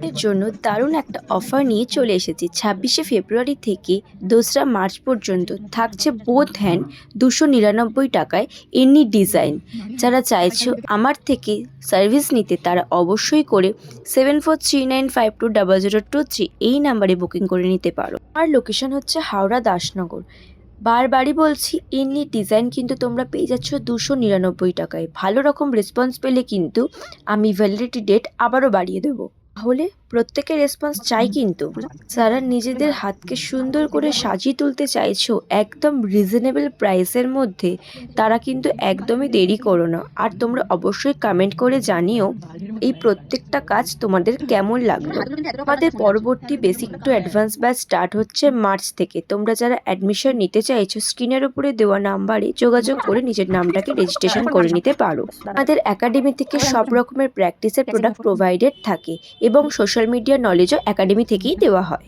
এর জন্য দারুণ একটা অফার নিয়ে চলে এসেছি। ২৬শে ফেব্রুয়ারি থেকে ২রা মার্চ পর্যন্ত থাকছে বোথ হ্যান্ড ২৯৯ টাকায় এনি ডিজাইন। যারা চাইছো আমার থেকে সার্ভিস নিতে তারা অবশ্যই করে 7439520023 এই নাম্বারে বুকিং করে নিতে পারো। আমার লোকেশন হচ্ছে হাওড়া দাসনগর। বারবারই বলছি, এমনি ডিজাইন কিন্তু তোমরা পেয়ে যাচ্ছ 299 টাকায়। ভালো রকম রেসপন্স পেলে কিন্তু আমি ভ্যালিডিটি ডেট আবারও বাড়িয়ে দেবো। তাহলে প্রত্যেকের রেসপন্স চাই কিন্তু। যারা নিজেদের হাতকে সুন্দর করে সাজিয়ে তুলতে চাইছো একদম রিজনেবল প্রাইসের মধ্যে, তারা কিন্তু একদমই দেরি করো না। আর তোমরা অবশ্যই কমেন্ট করে জানিও এই প্রত্যেকটা কাজ তোমাদের কেমন লাগলো। আমাদের পরবর্তী basic to advance batch start হচ্ছে মার্চ থেকে। তোমরা যারা অ্যাডমিশন নিতে চাইছো স্ক্রিনের উপরে দেওয়া নাম্বারে যোগাযোগ করে নিজের নামটাকে রেজিস্ট্রেশন করে নিতে পারো। আমাদের একাডেমি থেকে সব রকমের প্র্যাকটিসের প্রোডাক্ট প্রোভাইডেড থাকে এবং সোশ্যাল মিডিয়া নলেজও একাডেমি থেকেই দেওয়া হয়।